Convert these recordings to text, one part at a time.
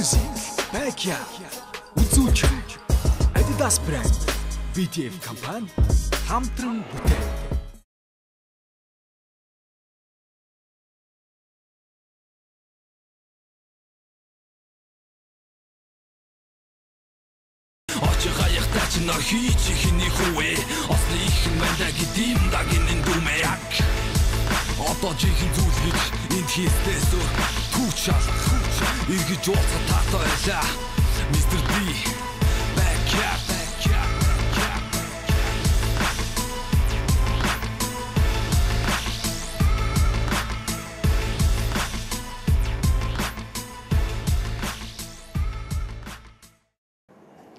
Music, Backyard, үзүүлж Adidas brand, VTF компани хамтран бүтээн. Хаяхтаа чи нар хийж ихний хүүе Осны ихэн байна гэдэм дагинын дүмэяк Одоо чихэн зүйл гэж энд хийстээс өөр түүч алах Иргэж ууцаа таатай байлаа Mr. B Backyard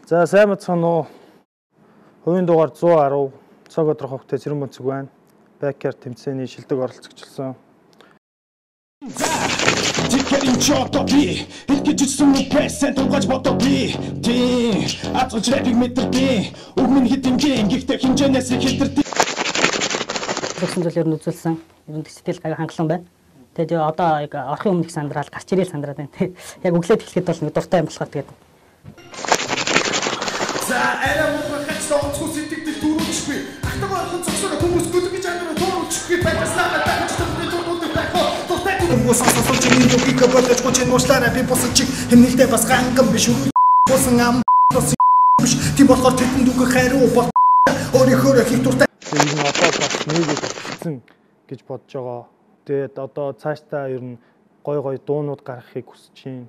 За сайн мэдсэн үү. Хувийн дугаар 110 цаг өдрөх хогтой Цэрэн Бонцэг байна. Backyard тэмцээний шилдэг оролцогчлсон. Тэтгэрийн чотоги хэлгэж пресент угаж ботоги тий атгаж рэпиг мэдэрдээ үг минь хитэнгийн гихтэй хинжэнээс хилдэрдээ Тэгсэн зүйл ер нь үзүүлсэн. Ер нь сэтгэл гайгүй хангалуун байна. Тэгээд одоо яг орохын өмнөх сандрал гарч ирээл сандраад байна тий. Яг өглөөд хэлэхэд бол нэг дуртай юм болохоор тэгээд За арай мөхөж сонцгоо сэтгэл дөрөвчгүй. Ахтайгаа орхон цогцоо хүмүүс гүдэг гэж ангаараа туурчгүй байгаснаа тагч төгтөд байхгүй. Дуртай хүмүүс сонсож ийм юуг бодож гочин муушлаараа би босч хэмнэлдээ бас ганган биш үү. Босон ам биш. Тийм болохоор тэтэнд үг хайруу бол өөрийнхөө их дуртай. Энэ одоо бас нэгэд өгсөн гэж бодож байгаа. Тэгээд одоо цаашдаа ер нь гой дуунууд гаргахыг хүсэж байна.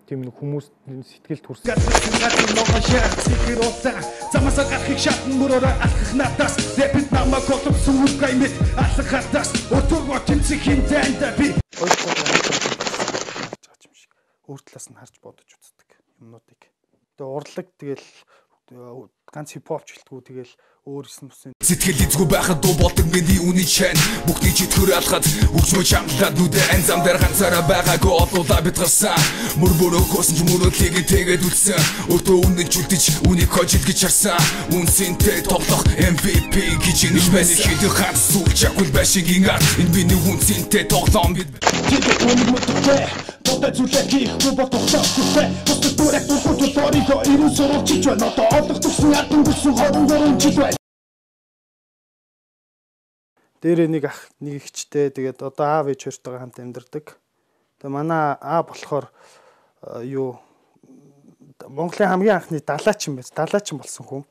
Тийм нэг хүмүүс сэтгэлд хүрсэн. Замасаа гарахыг шатн мөрөөр алхах надаас рэпэд намайг готсон үгүй мэд алхах хатаас өтөг тэмцэх хинтэнд би өөр талаас нь харж бодож үздэг юмнуудыг. Тэгээ урлаг тэгэл ганц хипхоп жилтгүү тэгэл өөр юм усын Сэтгэл эзгүй байхад дуу болдог миний үний чань Бүгдийг читгэр алхаад өгчмө чамлаад нүдэ ань зам дээр ганцаараа байгаагүй олуулаа бид гарсан Мөр бөрөөхөөс ч мөрөдлийг тэгээд үлдсэн Өтөө үнэн чүлдэж үнийг хожид гэж харсан Үнсэнтэй тоглох MVP гэж нэг байна Хэдэн хаан сүүлч агуул байшингийн ард Энэ миний үнсэнтэй тоглоом бид Тэдэг үнэг мэдвэ Тотай зүйлээ хийхгүй бол тогтоохгүй Босдог дөрөг дургуут орийнхоо ирэн сурвалжиж байна Одоо олгодсон ядан гүсэн 23 жил байна Дээр нэг ах нэг ихчтэй тэгээд одоо аав ээж хоёртойгоо хамт амьдардаг. Тэгээ манай аав болохоор Монголын хамгийн анхны далаачин байж далаачин болсон хүн.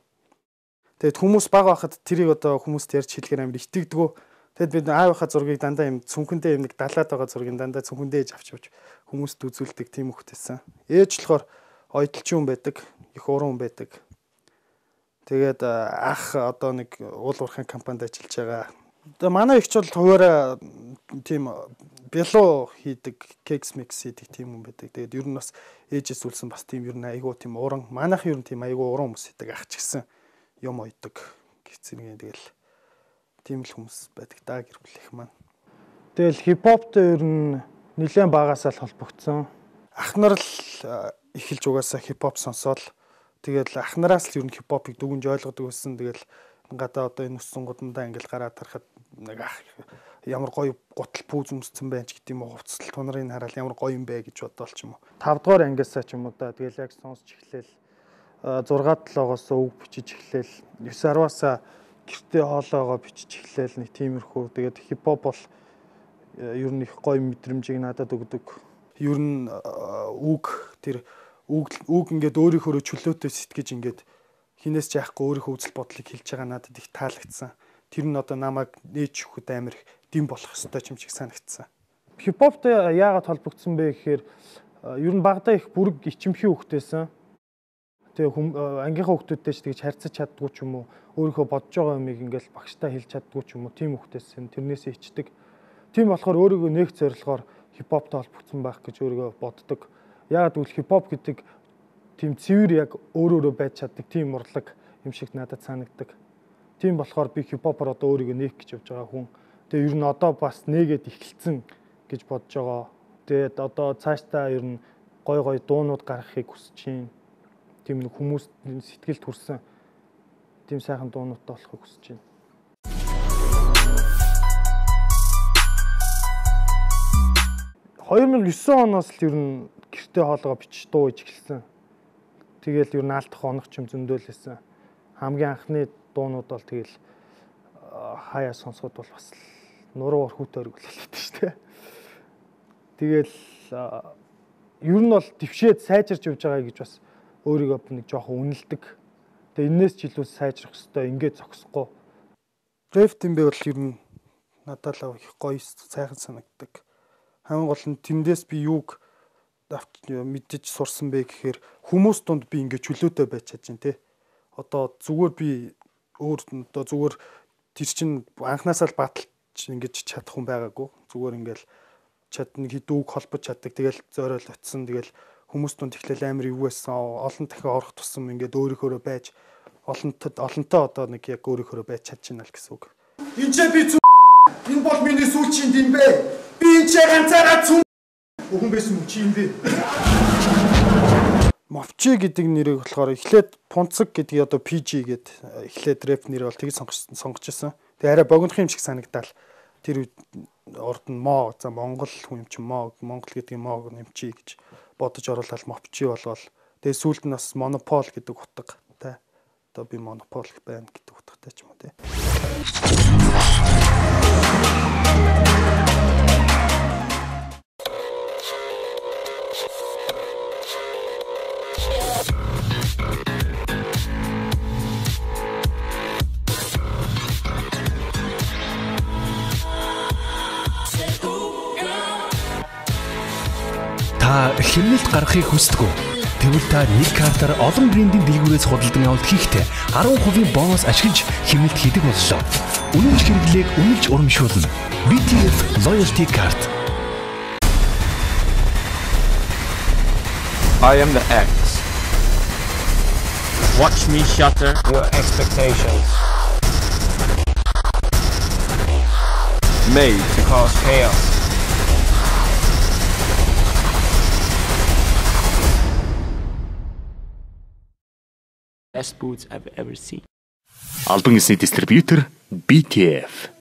Тэгээд хүмүүс бага байхад тэрийг одоо хүмүүст ярьж хэлэхээр амар итгэдэггүй. Тэгэд бид аавынхаа зургийг дандаа юм цүнхэндээ юм нэг далаад байгаа зургийг дандаа цүнхэндээ ээж авч хүмүүст үзүүлдэг тийм хөвгтэйсэн. Ээж болохоор ойдолчин хүн байдаг, их уран хүн байдаг. Тэгээд ах одоо нэг уул уурхайн компанид ажиллаж байгаа. Тэгээ манай ихч бол хуваараа тийм бялуу хийдэг, кекс микс хийдэг тийм хүн байдаг. Тэгээд ер нь бас ээжээс үлсэн бас тийм ер нь айгүй тийм уран. Манайх ер нь тийм айгүй уран хүмүүс хийдэг ах ч гэсэн юм ойдог гэцэрнгээ тэгэл тийм л хүмүүс байдаг даа гэр бүлийнх маань. Тэгэл хипхоптой ер нь нэлээд багасаа л холбогдсон. Ах нар л эхэлж угаасаа хипхоп сонсоол тэгэл ах нараас л ер нь хипхопыг дүгнж ойлгодог байсан. Тэгэл гадаа одоо энэ ус сунгуудандаа ингээл гараад тарахад нэг ах ямар гоё гутал пүүз өмссөн байж гэдэг юм уу хувцас тунрыг хараад ямар гоё юм бэ гэж бодоол ч юм уу 5 дугаар ангиасаа ч юм уу да тэгэл яг сонсч эхлээл 6-7-оос үг бичиж эхлээл 9-10-аас гэртээ хоолоогоо бичиж эхлээл нэг тиймэрхүү тэгээд хипхоп бол ер нь их гоё мэдрэмжийг надад өгдөг ер нь үг тэр үг ингээд өөрийнхөө чөлөөтэй сэтгэж ингээд хинээс ч яахгүй өөрийнхөө үзэл бодлыг хэлж байгаа надад их таалагдсан. Тэр нь одоо намайг нээж өгөхөд амар их дэм болох ёстой юм шиг санагдсан. Хипхоптой яагаад холбогдсон бэ гэхээр ер нь багадаа их бүрэг ичимхий хөвгтэйсэн. Тэгээ ангийнхаа хөвгтүүдтэй ч тэгж харьцаж чаддгүй ч юм уу, өөрийнхөө бодож байгаа юмыг ингээл багштай хэлж чаддгүй ч юм уу, тийм хөвгтэйсэн. Тэрнээсээ ичдэг. Тийм болохоор өөрийгөө нэг зорилгоор хипхоптой холбогдсон байх гэж өөрийгөө боддог. Яагаад гэвэл хипхоп гэдэг тийм цэвэр яг өөрөө байж чаддаг тийм урлаг юм шиг надад санагдаг. Тийм болохоор би хипхопор одоо өөрийгөө нээх гэж явж байгаа хүн. Тэгээ ер нь одоо бас нээгээд эхэлсэн гэж бодож байгаа. Тэгээд одоо цаашдаа ер нь гой дуунууд гаргахыг хүсэж байна. Тийм нэг хүмүүс сэтгэлд хүрсэн тийм сайхан дуунуудтай болохыг хүсэж байна. 2009 оноос л ер нь өдөртэй хоолойгоо бичиж дуу иж эхэлсэн. Тэгэл ер нь алдах онох ч юм зөндөөлсэн. Хамгийн анхны дуунууд бол тэгэл хаяа сонсоход бол бас нуруугаар хүүтэй өргөлөлтэй шүү дээ. Тэгэл ер нь бол твшээд сайжирч явж байгаа гэж бас өөрийгөө нэг жоохон үнэлдэг. Тэгээ энэс ч илүү сайжрах хэрэгтэй. Ингээд зогсохгүй. Рэп тэмбэ бол ер нь надад л их гоё сайхан санагддаг. Хамгийн гол нь тэндээс би юуг мэдэж сурсан бэ гэхээр хүмүүс дунд би ингээд чөлөөтэй байж чадж байна те. Одоо зүгээр би одоо зүгээр тэр чин анханасаа л баталж ингэж чадах хүн байгаагүй. Зүгээр ингээл чадна хідүүг холбож чаддаг. Тэгэл зөөрөл утсан. Тэгэл хүмүүс дунд ихлээл амар юу байсан. Олон дахин орох тусам ингээд өөрийнхөө байж олонтой одоо нэг яг өөрийнхөө байж чадчихна л гэсэн үг. Энд ч би энэ бол миний сүүлчийн дэм бэ. Би энэ ч ганцаараа зүм хүн байсан юм чи юм бэ. Мовчи гэдэг нэрийг болохоор эхлээд Пунцэг гэдэг одоо PG гэдэг эхлээд рэп нэр бол тгий сонгож ирсэн. Тэгээ арай богинохон юм шиг санагдал. Тэр урд нь мо за Монгол хүн юм чи мо Монгол гэдэг мо нэмчи гэж бодож оруулаад Мовчи болвол тэгээ сүүлд нь бас Монопол гэдэг утга та. Одоо би Монопол байна гэдэг утгатай ч юм уу те. Та хэмнэлт гаргахыг хүсдэг үү? Тэгвэл та нэг картаар олон брендийн дэлгүүрээс худалдан авалт хийхдээ 10% бонус ашиглаж хэмнэлт хийдэг боллоо. Үнэмш хэрэглээг үнэлж урамшуулна. BTF Loyalty Card. I am the X. Watch me shatter your expectations. Made to cause chaos. Best boots I've ever seen. Албан ёсны дистрибьютор BTF.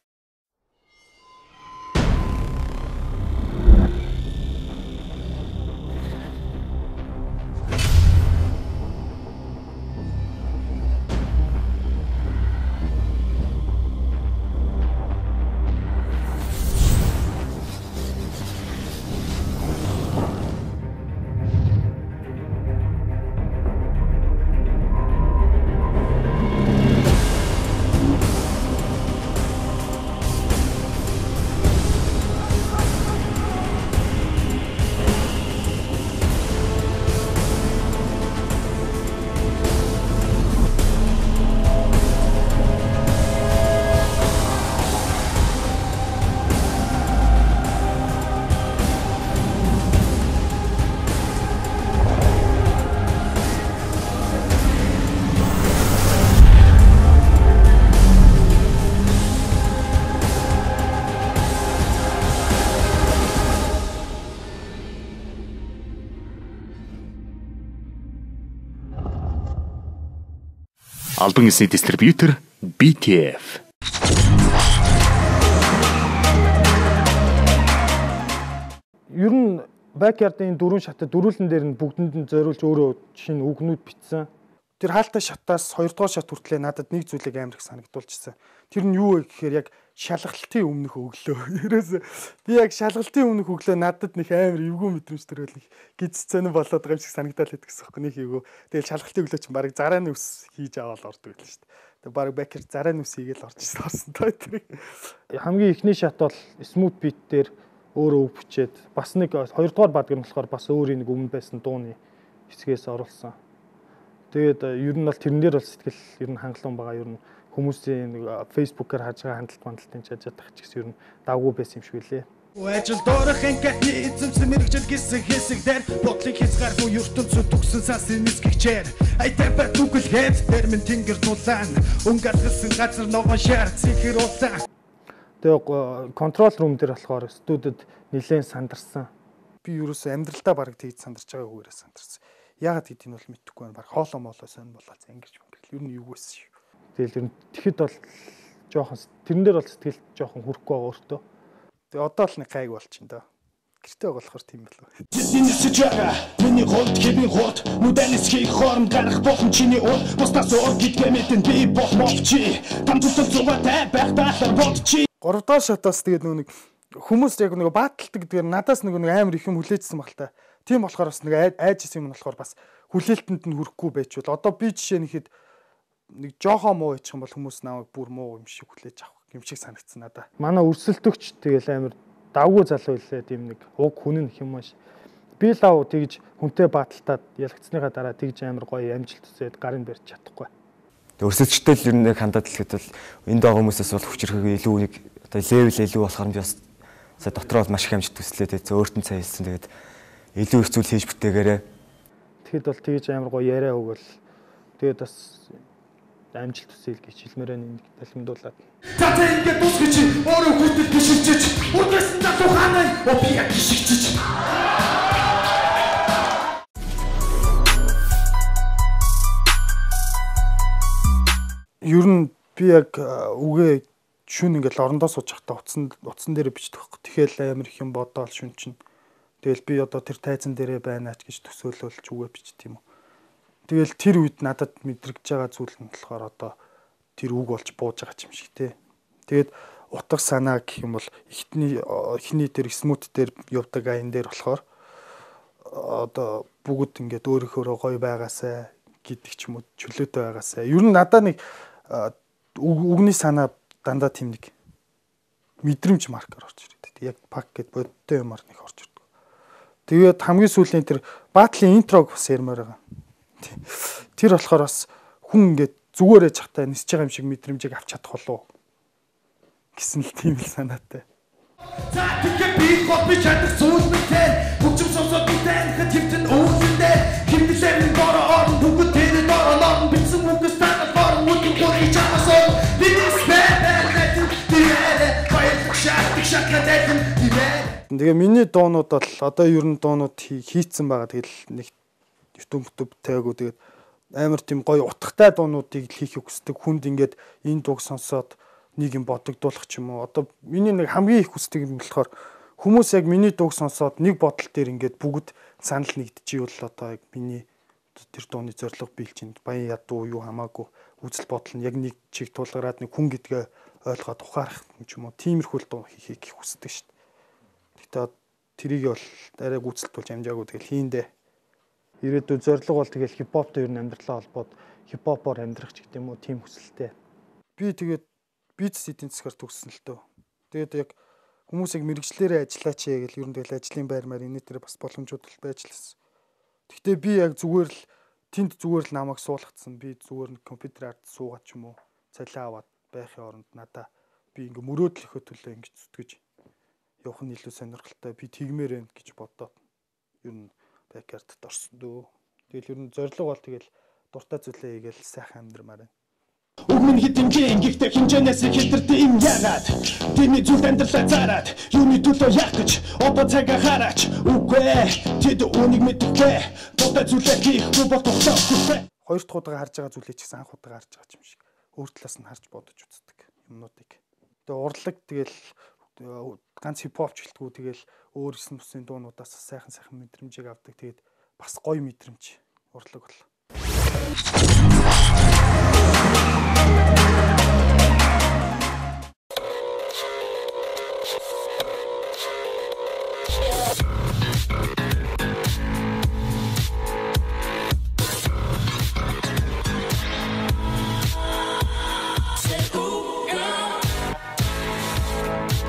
Албан ёсны дистрибьютор BTF. Ер нь backyard-ын дөрвөн шатад дөрүүлэн дээр нь бүгдэнд нь зориулж өөрөө шинэ үгнүүд бичсэн. Тэр хаалттай шатаас 2 дугаар шат хүртлээр надад нэг зүйлийг амар их санагдуулчихсан. Тэр нь юу вэ гэхээр яг шалгалтын өмнөх өглөө. Ерөөсөө би яг шалгалтын өмнөх өглөө надад нэг амар эвгүй мэдрэмж төрөл гизцэн болоод байгаа юм шиг санагдал байдаг гэсэн юм. Нэг эвгүй. Тэгэл шалгалтын өглөө чинь баг зарааны ус хийж аваад ордог байлаа шүү дээ. Тэг баг бакер зарааны ус хийгээл орж ирсэн тоо тэр. Хамгийн ихний шат бол smooth beat дээр өөрөө үг бичээд бас нэг 2 дугаар бадг нь болохоор бас өөрийн нэг өмнө байсан дууны хэсгээс оруулсан. Тэгээд ер нь бол тэрэн дээр бол сэтгэл ер нь хангалуун байгаа. Ер нь хүмүүсийн Facebook-аар харж байгаа хандлт мандалтын чадах ч гэсэн ер нь давгүй байсан юм шиг үлээ. Ажил доорохын гахны эзэмсэн мэрэгжил гисэн хэсэгдэр бодлыг хязгааргүй ертөнцөд төгсөн сасын нисгэгчээр айтайпа түгэл хэвс термин тэнгэр тулаан өнгөлсөн газар ногоон шаар цэхэр улаан. Тэгээ контрол рум дээр болохоор студид нэлээд сандарсан. Би ерөөсөө амьдралдаа бараг тэгж сандарч байгаа үгээрээ сандарсан. Яагаад гэдгийг нь бол мэдэхгүй байна. Баг хоолоо моолоо сонь болоод зангирч мөнгөл. Ер нь юу байсан шүү. Тэгэл ер нь тэгэхэд бол жоохон тэрэн дээр бол сэтгэл жоохон хүрхгүй байгаа өөртөө. Тэгээ одоо л нэг гайг болчихно доо. гэртэй болохоор тийм болов. Сижага миний хот хэвийн хот нүдэнэс хий хорм гарах болон чиний ор бусдаас ор гитгэмэтэн би бохмовчи там тутал зугатай байхтаалар бодчи 3 дахь шатаас тэгээд нэг хүмүүс яг нэг бааталдаг гэдгээр надаас нэг амар их юм хүлээжсэн баг та. Тийм болохоор бас нэг айжсэн юм болохоор бас хүлээлтэнд нь хүрэхгүй байчвал одоо би жишээ нэхэд нэг жоохоо муу ичих юм бол хүмүүс намайг бүр муу юм шиг хүлээж авах юм шиг санагдсан надаа. Манай өрсөлдөгч тэгэл амар давгүй залуу илээ тийм нэг уг хүн нь юм маш. Би лав тэгж хүнтэй бааталтаад ялгцсныхаа дараа тэгж амар гоё амжилт төсөөд гарын барьж чадахгүй. Өрсөлдөгчтэй л ер нь хандаад хэлэхэд бол энд байгаа хүмүүсээс бол хүчрхэг илүү нэг одоо левел илүү болохоор би бас сая дотроо бол маш их амжилт төслөө тэгээд өөртөө цаа хэлсэн тэгээд илүү их зүйл хийж бүтээгээрээ. Тэгэхэд бол тэгж амар гоё яриа өгвөл тэгээд бас амжилт төсөөл гэж хэлмээрээ нэг талхимдуулаад. Тата ингээд тусгич өөрөө хүтэл гიშирчиж үрдсэн залуу хаана би яг гიშигчиж. Ер нь би яг үгээ шүн ингээл орондоо сууж байхдаа утсан дээр бичдэг байхгүй. Тэхэл амар их юм бодоол шүн чинь. Тэгэл би одоо тэр тайзан дээрээ байна ч гэж төсөөлүүлж үгээ бичт юм уу. Тэгэл тэр үед надад мэдрэгдэж байгаа зүйл нь болохоор одоо тэр үг болж бууж байгаа юм шиг те. Тэгээд утга санаа гэх юм бол эхний тэр смут дээр явдаг аян дээр болохоор одоо бүгд ингээд өөрийнхөө гоё байгаасай гэдэг ч юм уу чөлөөтэй байгаасай. Ер нь надад нэг үгний санаа дандаа тийм нэг мэдрэмж маркер орж ирдэг. Яг пак гэд бодтой юмар нэг орж ирдэг. Тэгээд хамгийн сүүлийн тэр баатлын интрог бас ярмаар байгаа. Тэр болохоор бас хүн ингээд зүгээрээ чахтаа нисэж байгаа юм шиг мэдрэмжийг авч чадах болов гэсэн л тийм л санаатай. За тэгэхээр би хот би чадах зүйл мэтэй хүчм сонсоод битэн хэтэртэн өөрсөндөө хэмнэлээр нь бороо орн бүгд тэр бороо орн битсэн бүгд стандарт бороо үгүй гоо чамасоо бинэс бэбэ бинэ баялаг шатгатай бинэ. Тэгээ миний дуунууд бол одоо ер нь дуунууд хийцэн байгаа. Тэгэл нэг YouTube тавиагүй тэгээд амар тийм гоё утгатай дуунуудыг хийхийг хүсдэг. Хүнд ингээд энэ дууг сонсоод нэг юм бодогдуулах ч юм уу. Одоо миний нэг хамгийн их хүсдэг юм болохоор хүмүүс яг миний дууг сонсоод нэг бодол дээр ингээд бүгд санал нэгдэживэл одоо яг миний тэр дууны зорилго биелжинд баян ядуу юу хамаагүй үзэл бодол нь яг нэг чиг тулгараад нэг хүн гэдгээ ойлгоод ухаарах юм ч юм уу. Тиймэрхүү дуу хийхийг хүсдэг шүү дээ. Гэтэ тэрийг бол арай гүйцэлдүүлж амжаагүй тэгэл хийндээ. Ирээдүйн зорилго бол тэгэл хипхоптой ер нь амьдралаа холбоод хипхопоор амьдрах ч гэдэг юм уу тийм хүсэлтэй. Би тэгээд бизнес эдийн засгаар төгссөн л дөө. Тэгээд яг хүмүүсийг мэрэгчлэрээ ажиллаач гэж ер нь тэгэл ажлын байр маар энэ дээр бас боломжууд л байж лсэн. Гэхдээ би яг зүгээр л тэнд зүгээр л намайг суулгацсан. Би зүгээр нь компьютер ард суугаад ч юм уу цалиа аваад байхын оронд надаа би ингээ мөрөөдлөхөө төлөө ингээ зүтгэж явах нь илүү сонирхолтой. Би тэгмээр байна гэж бодоод ер нь бэкардд орсон дөө. Тэгэл ер нь зорилго бол тэгэл дуртай зүйлээ хийгээл сайхан амьдрмаар байна. Уг минь хитэмжээ ингэхдээ хинжээнээс хилдэртэй юм яагаад тэний зүйл амьдралаа зараад юуны төлөө яах гэж одоо цагаа хараач үгүй тэд үнийг мэдвэ дуртай зүйлээ хийхгүй бол тогтоохгүй. Хоёр дахь удаага харж байгаа зүйлээ ч гэсэн анх удаага харж байгаа юм шиг өөр талаас нь харж бодож үздэг юмнуудыг. Тэгээ урлаг тэгэл ганц хипхоп ч гэлтгүү тэгэл өөр эсн бусын дуунуудаас сайхан мэдрэмжийг авдаг. Тэгээд бас гоё мэдрэмж урлаг бол.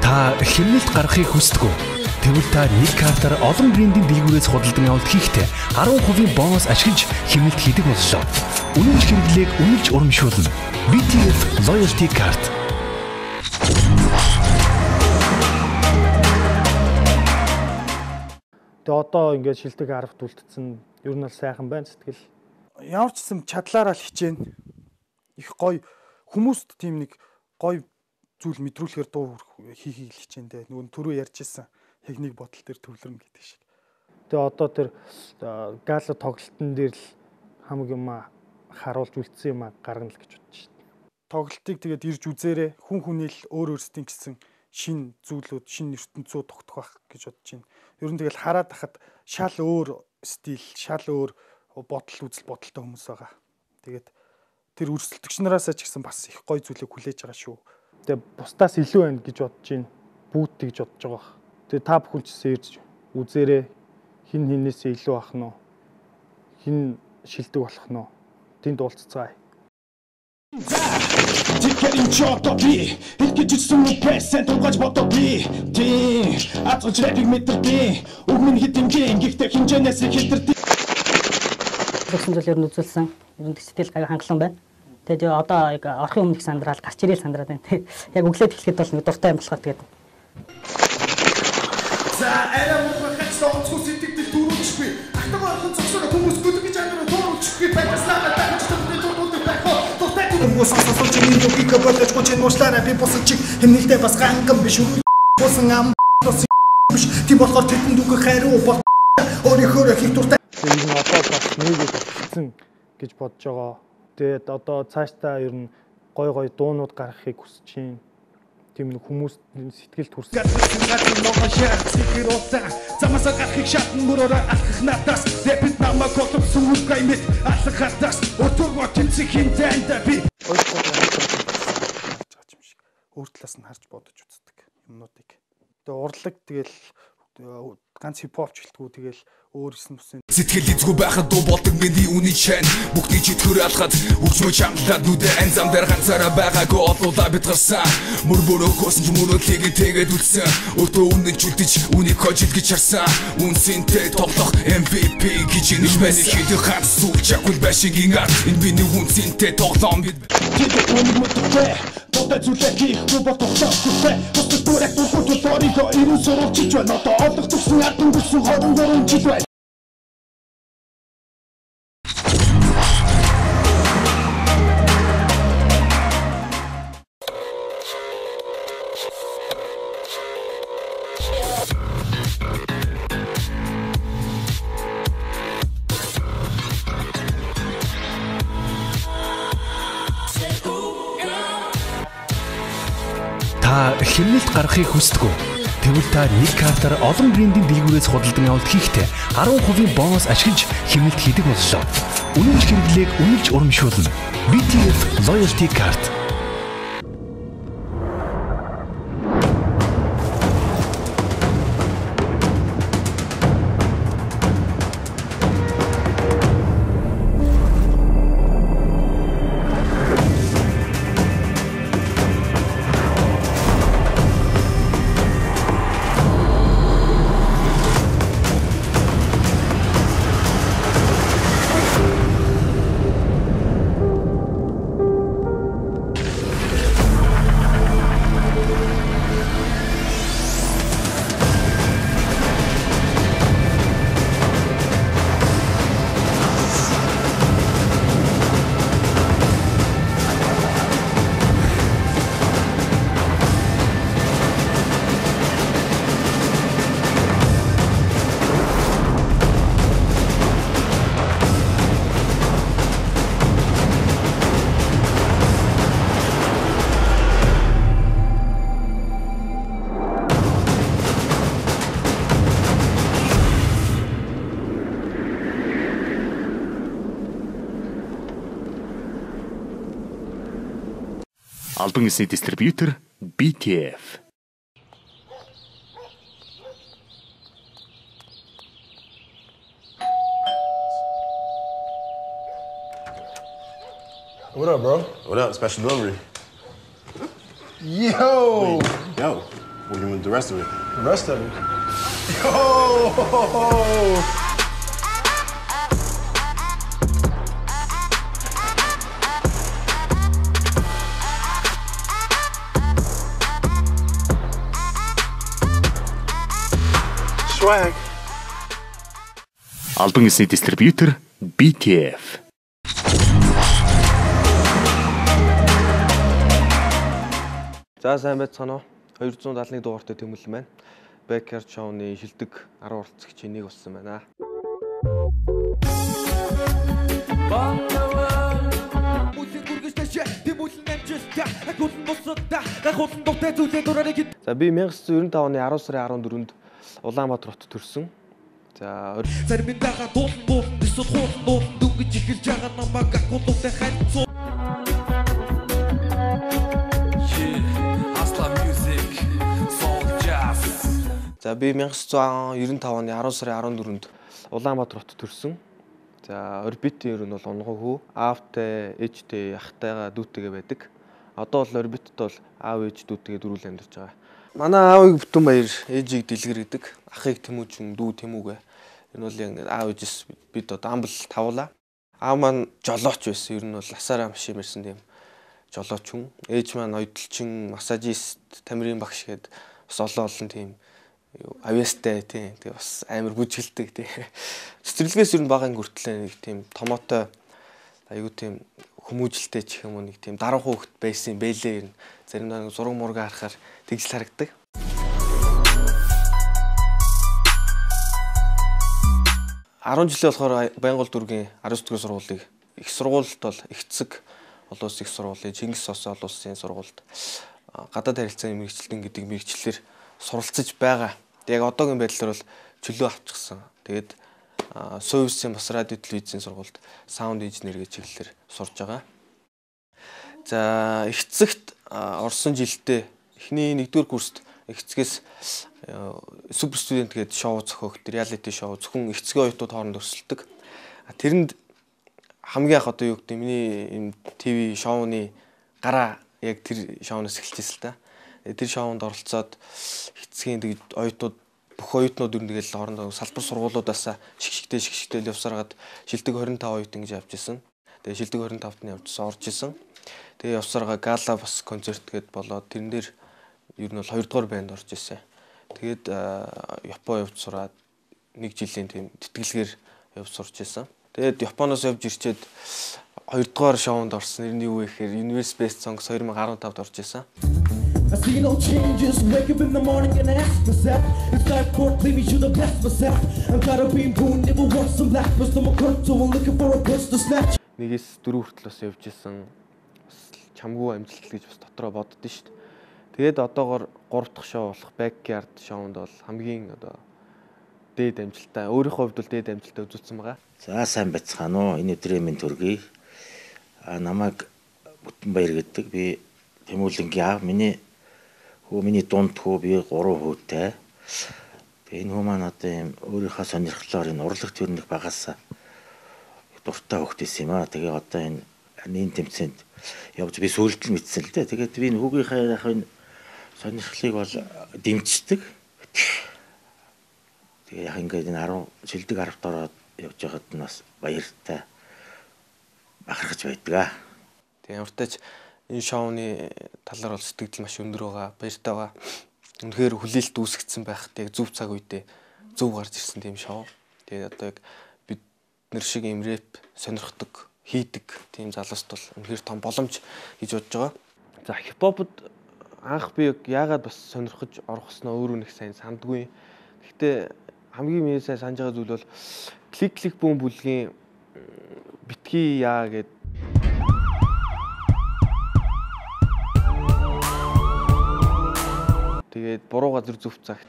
Та хэмнэлт гаргахыг хүсдэг үү? Тэгвэл та нэг картаар олон брендийн дэлгүүрээс худалдан авалт хийхдээ 10% бонус ашиглаж хэмнэлт хийдэг боллоо. Үнэмш хэрэглээг үнэлж урамшуулна. BTF Loyalty Card. Тэгээ одоо ингээд шилдэг арга түлтцэн ер нь бол сайхан байна сэтгэл. Ямар ч юм чадлаараа л хичээн. Их гоё хүмүүст тийм нэг гоё зүйл мэдрүүлэхээр дуу хийхийг л хичээндээ. Нөгөө түрүү ярьжсэн яг нэг бодол дээр төвлөрнө гэдэг шиг. Тэгээ одоо тэр гала тоглолтын дээр л хамаг юм харуулж үлдсэн юм гаргана л гэж бодож шин. Тоглолтыг тэгээд ирж үзээрэй. Хүн хүний л өөр өөрсдийн гэсэн шин зүйлүүд, шин ертөнцөө тогтох байх гэж бодож байна. Ер нь тэгэл хараад хахад шал өөр стил, шал өөр бодол үзэл бодолтой хүмүүс байгаа. Тэгээд тэр өрсөлдөгч нараасаа ч гэсэн бас их гоё зүйлийг хүлээж байгаа шүү. Тэгээд бусдаас илүү байна гэж бодож байна. Бүгд тэгж бодож байгаа. Тэгээд та бүхэн ч гэсэн ирж үзээрэй. Хин хинээсээ илүү ах нь, хин шилдэг болох нь. Тэнд уулзцгаая. Тикерин чотоби хэлкэжсэн үпэсэн тургаж бодоби тий атгаж рэпиг мэдэрби өгмөн хитэмжин гихтэй хинжэнээс хилдэрдэг Тэгсэн зүйл ер нь үзүүлсэн. Ер нь сэтгэл гай хангалуун байна. Тэгээд одоо яг орхын өмнөх сандрал гарч ирээл сандраад байна. Яг өглөөд хэлэхэд бол нэг дуртай юм болохоор тэгээд за арай мохоч сонцгоо сэтгэл дөрөвчгүй ахтагаа орхон цогсоо хүмүүс гүдэг гэж ангаараа дөрөвчгүй байгаслаа тагч төгтөд байхгүй хүмүүс сонсож байгаа юм яг бодож гочэн уушлаараа би босч хэмнэлтэй бас ганган биш үү босон ам биш тийм болохоор тэтэнд үгүй хайруу бол өөрийнхөө их дуртай энэ одоо бас нийгэд болчихсон гэж бодож байгаа. Тэгээд одоо цаашдаа ер нь гой гой дуунууд гаргахыг хүсэж байна. Тийм нэг хүмүүс сэтгэлд хүрсэн. Замасаа гарахыг шатн мөрөөр алхах надаас дэпит намаа котop суулгай мэт алхах хатаас өтөргөө тэнцэх хинтэнд би өөр талаас нь харж бодож үздэг юмнуудыг. Тэгээ урлаг тэгэл ганц хипхоп ч гэлтгүү тэгэл өөр юм сэтгэл эзгүй байхад дуу болдог миний үний чан бүгдийг читгэр алхаад үгчмө чамлаад нүдэ ан зам дээр ганцаараа байгаагүй одлуулаа бид гарсан мөр бөрөөхөөс ч мөрөдлийг тэгээд үлдсэн өтөө үнэн жүлдэж үнийг хожид гэж харсан үнсэнтэй тоглох MVP гэж нэг байна хэд ганц сүлжаагүй байшингийн ард энэ миний үнсэнтэй тоглоом бид Тота зүлэки хубатохтахгүй Тота турек тохоториго ирусоров чичва ното олдохтсон артын бүсэн хорон горон чичва Та хэмнэлт гаргахыг хүсдэг үү? Тэгвэл та нэг картаар олон брендийн дэлгүүрээс худалдан авалт хийхдээ 10% бонус ашиглаж хэмнэлт хийдэг боллоо. Үнэмш хэрэглээг үнэлж урамшуулна. BTF Loyalty Card. Албан ёсны дистрибьютор BTF. What up, bro? What up? Special delivery. Yo! Wait, yo, what do you want the rest of it? The rest of it? Yo! Swag. Албан ёсны дистрибьютор BTF. За сайн байцгаана уу. 271 дугаартай тэмүүлэн байна. Бэкер шоуны шилдэг 10 оролцогчийн нэг болсон байна. Мөлийн гүргэжтэй тэмүүлэн амжилттай За би 1995 оны 10 сарын 14-нд Улаанбаатар хотод төрсөн. За заримдаа дуулбуу эсвэл хуулбуу дүгж ихэлж байгаа намайг акулуутай хайцуу. За би 1995 оны 10 сарын 14-нд Улаанбаатар хотод төрсөн. За орбитын ер нь бол онгой хүү, аавтай, ээжтэй, ахтайгаа дүүтэйгээ байдаг. Одоо бол орбитод бол аав ээж дүүтэйгээ дөрүүл амьдарч байгаа. Манай аавыг Бүтэн Баяр, ээжийг Дэлгэр гэдэг, ахыг Тэмүүжин, дүү Тэмүүгээ. Энэ бол яг аав ээжээс бид одоо амбал тавуулаа. Аав маань жолооч байсан. Ер нь бол асаараа машин мэрсэн тийм жолооч хүн. Ээж маань оюуталчин, массажист, тамирын багш гээд бас олон тийм авьяастай тийм тэгээ бас амар бүжгэлдэг тийм. Цэцэрлэгээс ер нь багаан хүртлээ нэг тийм томоотой аюу тийм хүмүүжлтэй ч юм уу нэг тийм дарах хөөхт байсан бэлээ ер нь. Заримдаа нэг зураг мурга харахаар тэгж харагдаг. Арван жилээ болохоор Байнгол дүүргийн 19 дугаар сургуулийг их сургуульд бол Ихцэг олон улсын их сургуулийн Чингис Сос олон улсын сургуульд гадаад харилцааны мэргэжилтэн гэдэг мэргэжлэлээр суралцж байгаа. Яг одоогийн байдлаар бол чөлөө авчихсан. Тэгээд Совисын бас радио телевизийн сургуульд саунд инженер гэж чиглэлээр сурж байгаа. За Ихцэгт орсон жилдээ эхний 1-р курст Ихцгээс супер студент гэдэг шоу зохиогт, реалити шоу зөвхөн Ихцгийн оюутнууд хооронд өрсөлдөг. Тэрэнд хамгийн анх одоо юу гэдэг миний энэ ТV шоуны гараа яг тэр шоунаас эхэлчихсэн л та. Тэр шоунд оролцоод Ихцгийн тэгээд оюутнууд бүх оюутнууд ер нь тэгэл хоорондоо салбар сургуулиудаас шигшгтэй явсараад шилдэг 25 оюутан гэж авч ирсэн. Тэгээд шилдэг 25-т нь явжсан орж исэн. Тэгээд явсараа гала бас концерт гээд болоод тэрэн дээр ер нь бол 2-р банд орж исэн. Тэгээд Япон явж сураад 1 жилийн тийм тэтгэлгээр явж сурч исэн. Тэгээд Японоос явж ирчээд 2-р шоунд орсон. Нэр нь юу вэ гэхээр Universe Best Songs 2015-д орж исэн. I see no changes, wake up in the morning and ask myself, if life worth living, should have blessed myself. I'm tired of being poor, never want some black, but I'm a crop, so I'm looking for a place to snatch. Нэгээс 4 хүртэл бас явж исэн. Бас чамгүй амжилт гэж бас дотроо боддоо шүү дээ. Тэгээд одоогоор 3 дахь шоу болох Backyard шоунд бол хамгийн одоо дээд амжилттай, өөрийнхөө хувьд бол дээд амжилттай үзүүлсэн байгаа. За сайн байцгаана уу. Энэ өдрийн минь төргий. Намайг Бүтэн Баяр гэдэг. Би Тэмүүлэнгийн аав. Миний дунд хүү би 3 хүүтэй. Тэгээ энэ хүү маань одоо юм өөрийнхөө сонирхлоор энэ урлаг төрнөх багаас дуртай хөвгтэйсэн юм аа. Тэгээ одоо энэ тэмцээнд явж би сүүлд л мэдсэн л дээ. Тэгээд би энэ хүүгийнхээ яг энэ сонирхлыг бол дэмждэг. Тэгээ яг ингээд энэ 10 шилдэг 10-д ороод явж байгаад нь бас баяртай бахархаж байдаг аа. Тэгээ ямартайч энэ шоуны талаар бол сэтгэл маш өндөр байгаа, баяртай байгаа. Үнэхээр хүлээлт үүсгэсэн байхад яг зөв цаг үедээ зөв гарч ирсэн тийм шоу. Тэгээд одоо яг бид нар шиг юм рэп сонирхдаг, хийдэг тийм залууст бол үнэхээр том боломж гэж бодож байгаа. За хипхопд анх би яагаад бас сонирхож орохсноо өөрөө нэг сайн сандгүй. Гэхдээ хамгийн миний сайн санаж байгаа зүйл бол клик бүүн бүлгийн битгий яа гэд тэгээд буруу газар зөв цагт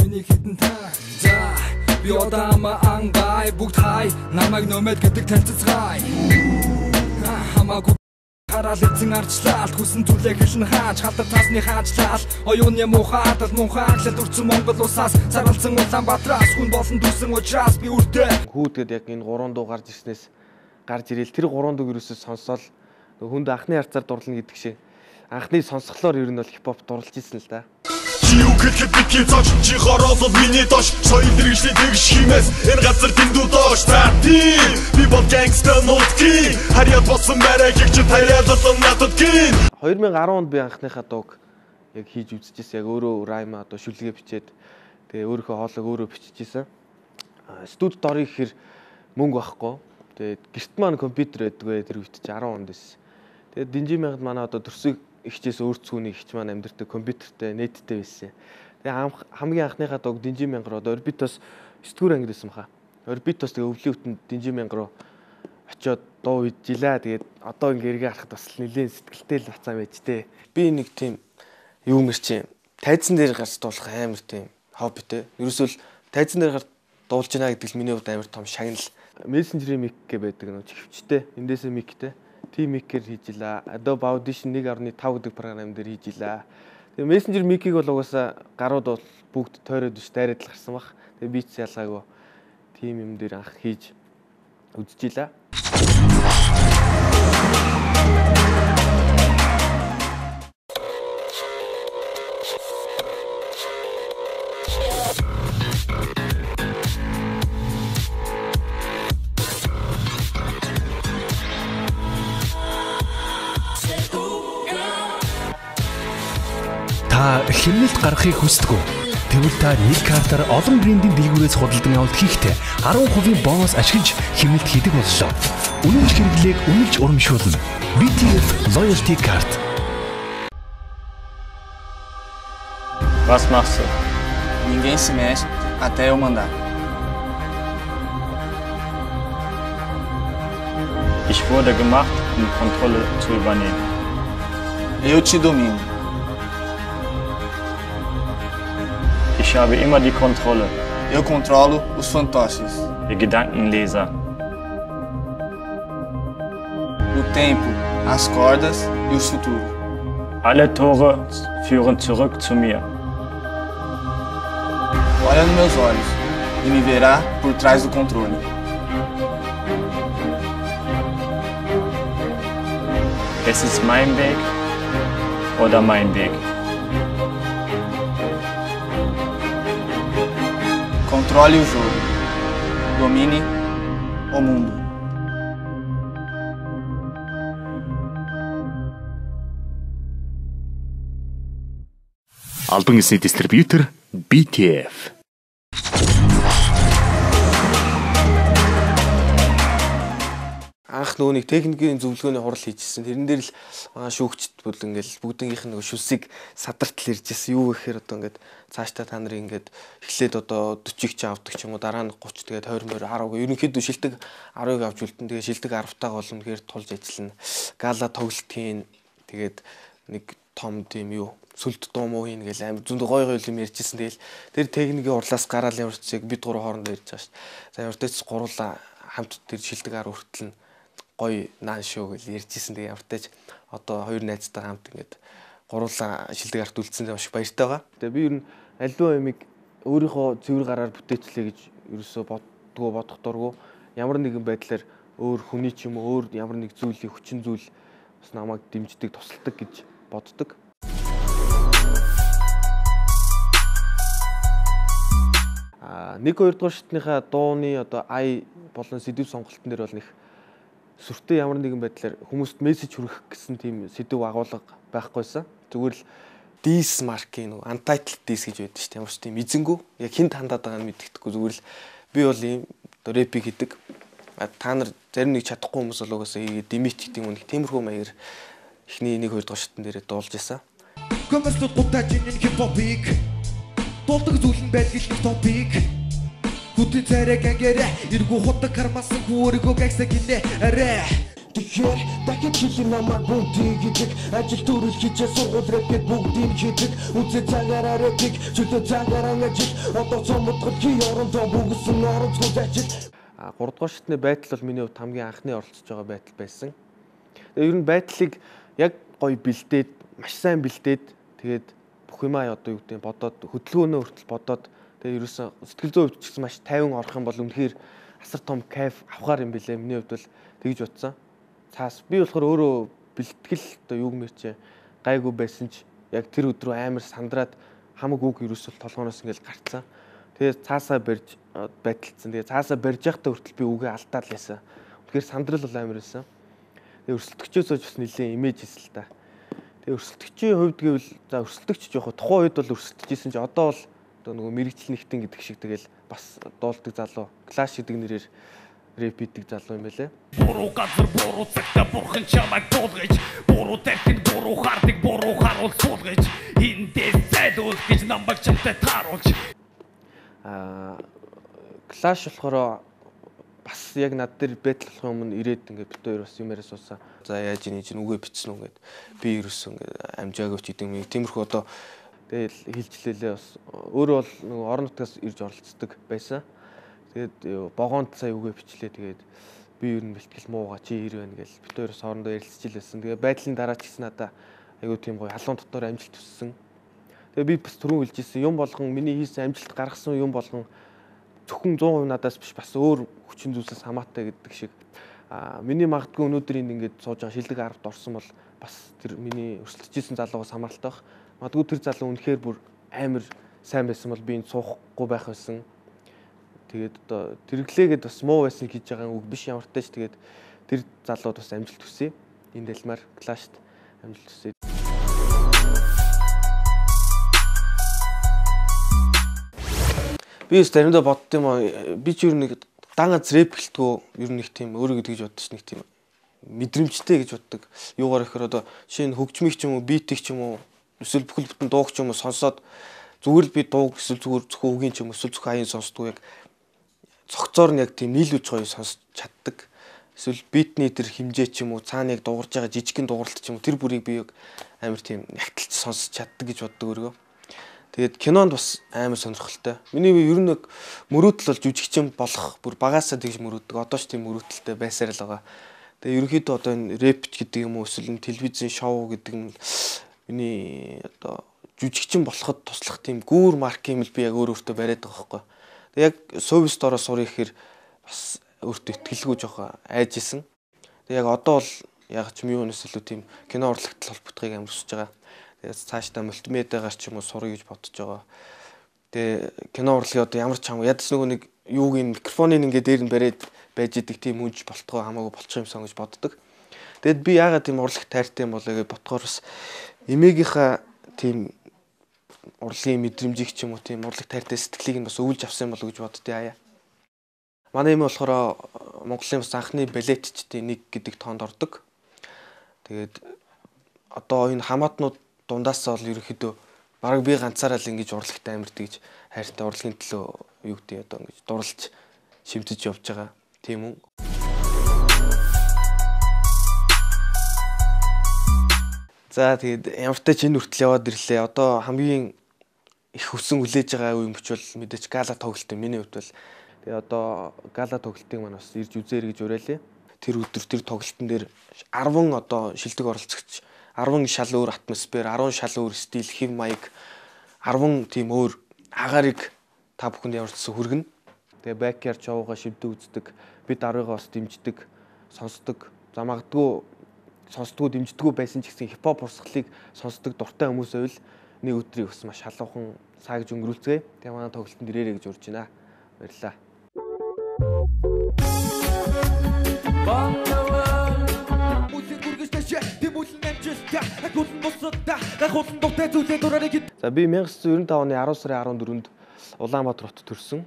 миний хитэн таа. За би одама ангай бүгд хай намайг номед гэдэг танилцгай. Хамаагүй хараад эзэн арчлал хүсэн түлээ хэлэн хааж хатар тасны хаачлал оюуны мухаадал мухааглал дурцсан Монгол улсаас зарлсан Улаанбаатараас хүн болон дүрсэн учраас би үрдээ. Хүүдгээд яг энэ 3 дуу гарч ирснээс гарч ирээл тэр 3 дууг юусоо сонсоод хүнд анхны харцаар дурлна гэдэг шиг анхны сонсголоор ер нь бол хипхоп дурлж ирсэн л да. Чи юу гэхэд битгий цааш чи хороолол миний доош соёл дэргэжлээ тэгш химээс энэ газар дэндүү доош тати би бол гангстер нотки харьяа болсон мэрэг чи тайлбарлан надад гин 2010 онд би анхныхаа дууг яг хийж үзчихсэн яг өөрөө райма одоо шүлгээ бичээд тэгээ өөрийнхөө хоолойг өөрөө биччихсэн. Студид орё гэхээр мөнгө байхгүй. Тэгээд гэрт маань компьютер байдгүй тэр үед чи 10 онд байсан. Тэгээд Динжи мянгад манай одоо төрсөг ихчээс өөрцгүүний ихч маань амьдэрдэг компьютертэй нэттэй байсан. Тэгээ хамгийн анхныхаа дууг Динжи мянга руу одоо орбитоос 9 дугаар анги байсан баха. Орбитоос тэгээ өвлийн үтэнд Динжи мянга руу очиод дуу хийжилээ. Тэгээд одоо ингээ эргээ харахад бас нэлээд сэтгэлтэй л бацаа байж тээ. Би нэг тийм юу мэрч тайзан дээр гарч дуулах амар тийм хоббитэй. Ерөөсөө тайзан дээр гарч дуулж байна гэдэг л миний хувьд амар том шагнал. Messenger mic гэ байдаг нөө чихвчтэй. Эндээсээ миктэй. Team mic-ээр хийжилээ. Adobe Audition 1.5 гэдэг програм дээр хийжилээ. Тэгээ Messenger mic-ийг бол угаасаа гарууд бол бүгд тойроод биш дайраад л гарсан баг. Тэгээ би ч ялгаагүй team юм дээр анх хийж үзчихлээ. Та хэмнэлт гаргахыг хүсдэг үү? Тэгвэл та нэг картаар олон брендийн дэлгүүрээс худалдан авалт хийхдээ 10% бонус ашиглаж хэмнэлт хийдэг боллоо. Үнэмш хэрэглээг үнэлж урамшуулна. BTF Loyalty Card. Was machst du? Ninguém se mexe até eu mandar. Ich wurde gemacht, um Kontrolle zu übernehmen. Eu te domino. Ich habe immer die Kontrolle. Eu controlo os fantoches. Die Gedankenleser. O tempo, as cordas e o futuro. Alle Tore führen zurück zu mir. Olha nos meus olhos e me verá por trás do controle. Es ist mein Weg oder mein Weg. Controle o jogo. Domine o mundo. Албан ёсны дистрибьютор BTF. Анх нөгөө нэг техникийн зөвлөгөөний хурал хийжсэн. Тэрэн дээр л шүүгчд бол ингээл бүгднгийнх нь шүсийг садартал иржсэн. Юу гэхээр одоо ингээд цаашдаа та нарыг ингээд эхлээд одоо 40-ыг ч авдаг ч юм уу дараа нь 30 тэгээд 20 10-ыг ерөнхийдөө шилдэг 10-ыг авч үлдэн тэгээд шилдэг 10-таа болно гэхээр тулж ажиллана. Гала тоглолтын тэгээд нэг том тийм юу сүлд дуу муу хийн гэл амар зөндөө гой гой юм ярьжсэн. Тэгэл тэр техникийн урлаас гараал ямарчиг бид гурав хоорондоо ярьж байгаа шүү дээ. За ямартай ч гурлаа хамт тэр шилдэг 10 хүртэл нь гой наан шүү гэж ярьжсэн. Тэгээ ямартайч одоо хоёр найзтай хамт ингээд гурлаа шилдэг арт үлдсэн маш баяртай байгаа. Тэгээ би ер нь аливаа юмыг өөрийнхөө цэвэр гараар бүтээчлээ гэж ерөөсөө бодох дургу. Ямар нэгэн байдлаар өөр хүний ч юм уу өөр ямар нэг зүйлийн хүчин зүйл бас намайг дэмждэг, тусалдаг гэж боддог. Нэг хоёрдугаар шатныхаа дууны одоо ай болон сэдв сонголтын дээр бол нэг сүртэй ямар нэгэн байдлаар хүмүүст мессеж хүргэх гэсэн тийм сэдв агуулга байхгүйсэн. Зүгээр л diss mark-ийн нэг untitled diss гэж байдаг шүү дээ. Ямар ч тийм эзэнгүү яг хинт хандаад байгааг нь мэддэхгүй зүгээр л би бол ийм одоо рэпийг хийдэг. Та нар зарим нэг чадахгүй хүмүүс бол угаасаа хийгээд димит гэдэг юм нэг тиймэрхүү маягаар эхний нэг хоёрдугаар шатн дээрээ дуулж байсан. Комментод гутаачны хипхопик толдог зүйл нь байдаг л топик. Хүтэн царайг ангаарэ эргүү худаг кармасан хүүргөө гэгсэ гинэ арэ. Тэгэхээр дахин чилийн намайг бүгдийг хийдэг. Ажил төрөл хийжээ сургууль рэпэд бүгдийг хийдэг. Үзээ цагаараа рэпик чөлөө цагаараа ажил. Одоо цомодгол хий орондоо бүгсэн оронцгой ажил. 3 дугаар шатны байтал бол миний хувьд хамгийн анхны оролцож байгаа байтал байсан. Тэгээ ер нь байтлыг яг гоё бэлдээд маш сайн бэлдээд тэгээд бүх юмаа одоо юу гэдэг бодоод хөдөлгөөнөө хүртэл бодоод тэгээ ерөөсөн сэтгэл зүйн хувьд ч гэсэн маш тайван орох юм бол үнэхээр асар том кайф авахар юм билээ. Миний хувьд бол тэгж бодсон. Цаас би болохоор өөрөө бэлтгэл одоо юу гэмэрч гайгүй байсан ч яг тэр өдрөө амар сандраад хамаг үг ерөөсөл толгооноос ингээл гарцсан. Тэгээ цаасаа барьж байталцсан. Тэгээ цаасаа барьж явахдаа хүртэл би үгээ алдаад л байсан. Тэгэхээр сандрал бол амар байсан. Тэгээ өрсөлдөгчөөс бас нэлээд имиж хийсэн л та. Тэгээ өрсөлдөгчийн хувьд гэвэл за өрсөлдөгч жоох тухайн үед бол өрсөлдөжсэн чи одоо бол одоо нөгөө мэрэгчлэн нэгтэн гэдэг шиг тэгэл бас дуулдаг залуу Clash гэдэг нэрээр рэп хийдэг залуу юм байлээ. Буруу газар буруу цагта бурхан чамайг дуулгаж буруу тавьтын буруу хардаг буруу харуул суулгаж эндээс зайлуул гэж намайг чамтай тааруулж Clash болохоор бас бас яг над дээр байтал болох өмнө ирээд ингээд бит хоёр бас юмараа суусаа. За яаж ийж үгээ бичсэн үү гэд би ерөөсөө ингээд амжаагүй ч гэдэг юм. Тиймэрхүү одоо тэгэл хилжлээлээ бас өөрөө бол нөгөө орон нутгаас ирж оролцдог байсан. Тэгээд богоонд сая үгээ бичлээ тэгээд би ер нь бэлтгэл муугаа чи ир байна гэж бит хоёроос хоорондоо ярилцчихлээсэн. Тэгээд байдлын дараа ч гэсэн надаа айгуу тийм гоё халуун дотор амжилт төссөн. Тэгээд би бас түрүүн хэлжсэн юм болгон миний хийсэн амжилт гаргасан юм болгон зөвхөн 100% надаас биш бас өөр хүчин зүйлсээс хамаатай гэдэг шиг миний магадгүй өнөөдөр ингээд сууж байгаа шилдэг 10-д орсон бол бас тэр миний өрсөлдөжсэн залуугаас хамааралтай баг. Магадгүй тэр залуу үнэхээр бүр амар сайн байсан бол би энд суухгүй байх байсан. Тэгээд одоо тэрглээгээд бас муу байсан гэж байгаа үг биш ямартай ч тэгээд тэр залууд бас амжилт хүсье. Энэ дэлмаар клашт амжилт хүсье. Би заримдаа бодд юм аа би ч ер нь нэг дангац рэп гэлтгөө ер нь нэг тийм өөрөө гэж бодчих нэг тийм мэдрэмжтэй гэж боддог. Юугаар ихээр одоо жишээ нь хөгжмийг ч юм уу битийг ч юм уу эсвэл бүхэл бүтэн дууг ч юм уу сонсоод зүгээр л би дууг эсвэл зүгээр зөвхөн үгийн ч юм уу эсвэл зөвхөн аян сонсдгоо яг цогцоор нь яг тийм нийлүүлж гоё сонсч чаддаг. Эсвэл битний тэр хэмжээ ч юм уу цаана яг дуурж байгаа жижигхэн дууралт ч юм уу тэр бүрийг би яг амар тийм нягтлж сонсч чаддаг гэж боддог өөрөө. Тэгээд кинонд бас амар сонирхолтой. Миний ер нь мөрөөдөл бол жүжигчин болох бүр багаасаа тэгж мөрөөддөг. Одоо ч тийм мөрөөдөлтэй байсаар л байгаа. Тэгээд ерөнхийдөө одоо энэ рэп гэдэг юм уу эсвэл телевизийн шоу гэдэг нь миний одоо жүжигчин болоход туслах тийм гүүр марк юм л би яг өөртөө бариад байгаа байхгүй. Тэгээд яг совист ороо сурах гэхээр бас өөртөө итгэлгүй жоохоо айжсэн. Тэгээд яг одоо бол яг ч юунаас илүү тийм кино урлагтал холбогдохыг амар хүсэж байгаа. Тэгээд цаашдаа мультимедиагаар ч юм уу сурах гэж бодож байгаа. Тэгээд кино урлагийн одоо ямар ч хамаа ядс нөгөө нэг юуг ин микрофоныг ингээд дээр нь бариад байж идэг тийм үнж болтгоо хамаагүй болчих юмсан гэж боддог. Тэгэд би яагаад тийм урлаг тайртай юм болоо гэж бодохоор бас эмээгийнхаа тийм урлагийн мэдрэмжийг ч юм уу тийм урлаг тайртай сэтгэлийг нь бас өвлж авсан болоо гэж боддөө яа. Манай эмээ болохоор Монголын бас анхны балетчдын нэг гэдэг тоонд ордог. Тэгээд одоо энэ хамаатнууд дундаас бол ерөнхийдөө бараг би ганцаараа л ингэж урлагтай амьддаг гэж хайртай урлагийн төлөө юу гэдэг одоо ингэж дурлж шимтэж явж байгаа. Тийм үү? За тэгээд ямар ч тач энэ хүртэл яваад ирлээ. Одоо хамгийн их хүссэн хүлээж байгаа үе мөч бол мэдээч гала тоглолт юм. Миний хувьд бол тэгээд одоо гала тоглолтыг маань бас ирж үзээр гэж уриалъя. Тэр өдөр тэр тоглолтын дээр 10 одоо шилдэг оролцогч 10 шал өөр атмосфер, 10 шал өөр стил, хэв маяг, 10 тийм өөр агаарыг та бүхэнд ямарчсан хүргэнэ. Тэгээ бэкяр чоугаа шивдэг үздэг, бид аргыгаа бас дэмждэг, сонсдог. За магадгүй сонсдгоо дэмждэггүй байсан ч гэсэн хипхоп урсгалыг сонсдог дуртай хүмүүс байвал нэг өдрийг бас маш халуухан саагж өнгөрүүлцгээе. Тэгээ манай тоглолтод ирээрэй гэж урьж байна. Баярлалаа. За би 1995 оны 10 сарын 14-нд Улаанбаатар хотод төрсөн.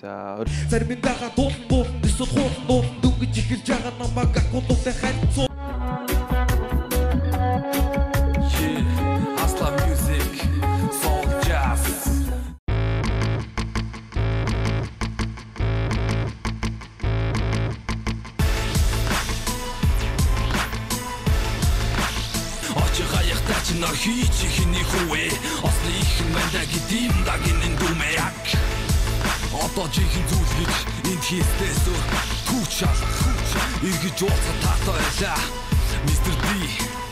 За заримдаа дуулан дэсэл хуулан дүнгиж ихэлж байгаа намайг акулуутай хайцуу. Hustler music, soul jazz. Нар хийж ихний хүүе Осны их мэнда гэдэм дагинэн дүмэяк Одоо чихэн зүйлгэж энд хийстэсөө Түүч шалах Иргэж ууцаа таатай байлаа Mr. D